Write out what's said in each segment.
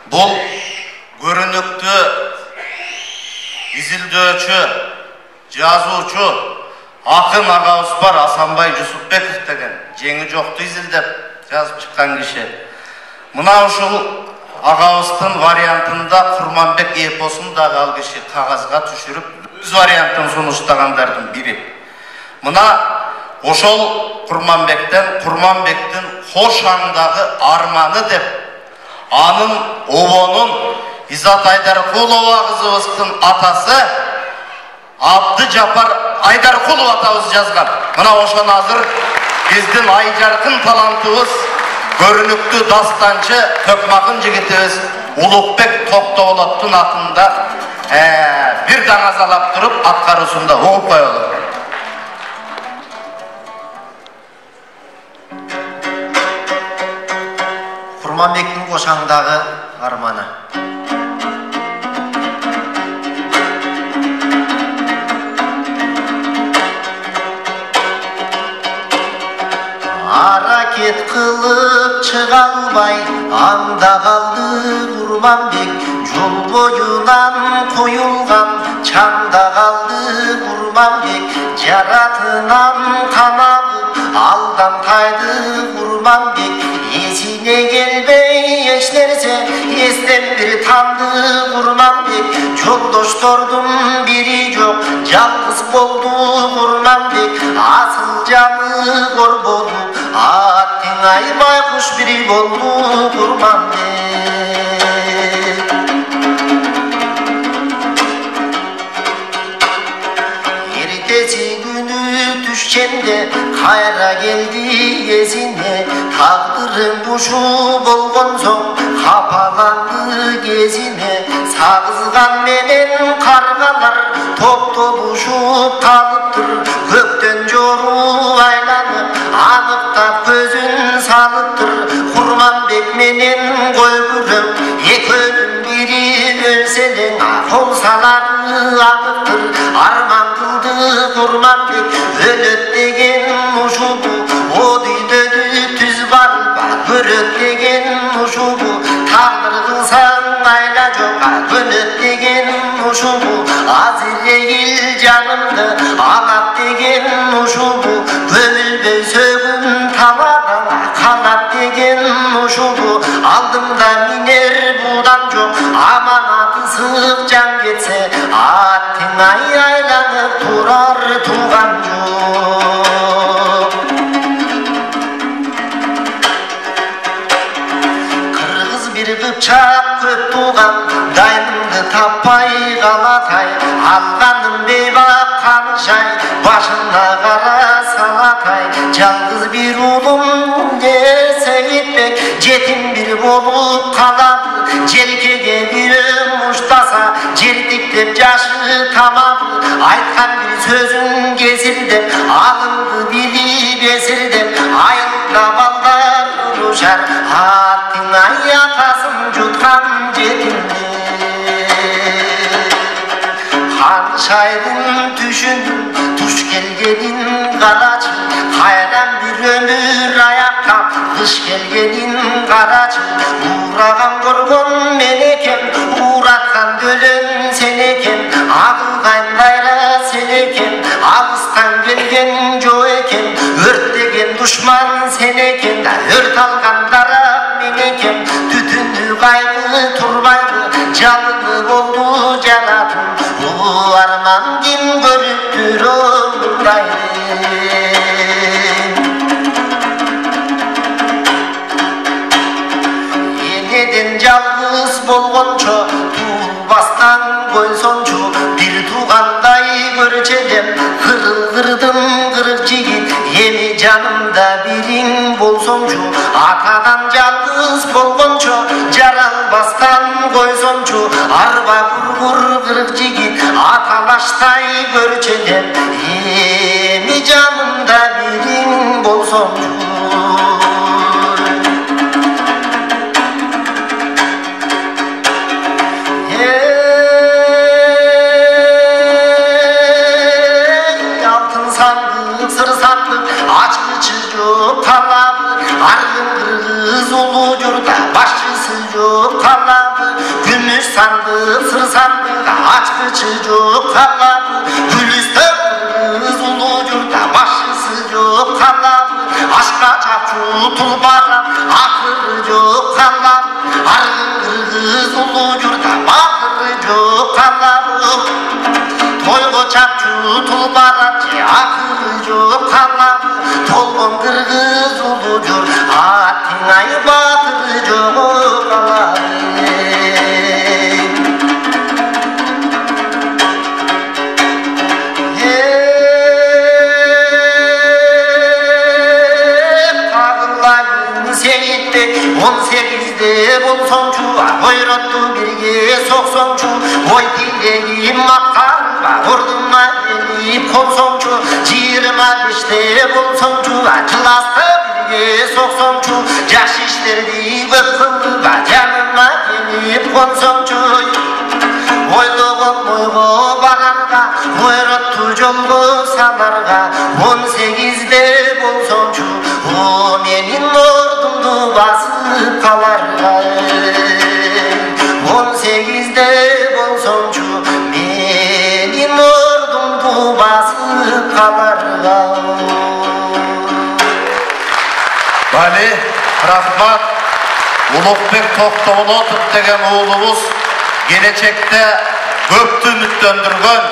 Бұл көрінікті изилдөөчү, жазуучу, акын агабыз бар Асанбай Жусупбеков деген жеңи жокту изилдеп жазып чыккан киши. Мына ушул агабыздын вариантында Курманбек эпосун дагы ал киши кагазга түшүрүп, өз вариантын сунуштагандардын бири. Мына ошол Курманбектин хош аңдагы арманы деп, анын обонун Изат Айдаркулова кызыбыздын атасы Абдыжапар Айдаркулов атабыз жазган. Мына ошон азыр биздин айжаркын талантыбыз, көрүнүктүү дастанчы Төкмакын жигитибиз Улукбек Токтоолоттун атында бир даңазалап туруп аткаруусунда угуп коелу. Курманбектин кошаңдагы арманы. Аракет кылып чыга албай аңда калды Курманбек, жол боюнан коюлган чаңда калды Курманбек, жаратынан канагып алдан тайды Курманбек, эсине келбей эч нерсе эстен бир танды Курманбек, жолдоштордун бири жок жалгыз болду Курманбек, асыл жаны корбоду аттың айбай куш бири болду Курманбек. Эртеси күнү түшкенде кайра келди эсине, тагдырың бушу болгон соң капаланды кезине, сагызган менен каргалар топтолушуп калыптыр, көктөн жору айланып аныктап көзүн салыптыр, Курманбек менен койгүрөм экөөнүн бири өлсенең кол салары аныктыр, арман кылды Курманбек өлөт деген ушубу, о дүйдөдү түз барып көрөт деген ушубу, тагдыр кылсаң айла жок көнөт деген ушубу, Азирейил жанымды алат деген ушубу, көмүлбөй сөгүн таладан канат деген ушубу, алдымда минер будан жок аманаты сык жан кетсе, аттың айланып турар туган жок. Кыргыз бир кыпчак көп туган, дайнымды таппай калатай, алганым бейбак канышай, башына кара салатай, жалгыз бир уулум десе кетпек, жетим бир болуп калады, желкеге бир муштаса жертиктеп жашы тамады, айткан бир сөзүн кесирдеп, алыңды билип эсирдеп, айылда балдар урушар, аттың атасын жуткан жетимде. Канышайдын түшүн туш келгенин карачы, кайран бир өмүр аяктап кыш келгенин карачы, ураган көргөн мен экен, ураткан дөлөн сен экен, агылган кайра сен экен, алыстан келген жо экен, өрттеген душман сен экен, өрт алган дарак мен экен, түтүнү кайгы турбайды, жалыны болду жанатым, арман ким көрүптүр ондайды. Энеден жалгыз болгончо туулбастан койсончу, бир туугандай көрчелем, кырдым кырык жигит, эми жанымда бириң болсоңчу, атадан жалгыз болгончо жаралбастан койсончу, арба кургур кырык жигит, аталаштай көрчелем, эми жанымда бириң болсоңчу. Алтын сандык, сыр сандык, ачкычы жок талабы, аргын кыргыз улуу журда башчысы жок. kalladı, gümüş sandık sır sandık açkıcı yok kalladı, Gülistan kız ulu yurtta başısı yok kalladı, aşka çapçı tulbara akırı yok kalladı, argın kız ulu yurtta bakırı yok kalladı, toygo çapçı tulbara akırı yok kalladı, tolgon kırgız ulu yurt atinayı batırı yok kalladı. Seyitte 18'de bulsonçu Oyrattu birge soksonçu Oy dileğim makarba Vurduma gelip kolsonçu 25'te bulsonçu Cılasta birge soksonçu Yaş işlerdi bıkkıldı Canıma gelip kolsonçu Oyluğun boygu bararga Oyrattu jolgu salarga 18'de bulsonçu O menin ordumdu basıp kalarga 18'de bolsonçu menin ordumdu basıp kalarga. Bali, rahmat, Ulukbek Toktoğlu'nun degen oğlumuz gelecekte köptü ümitlendirigen,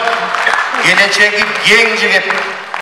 geleceği gen jigit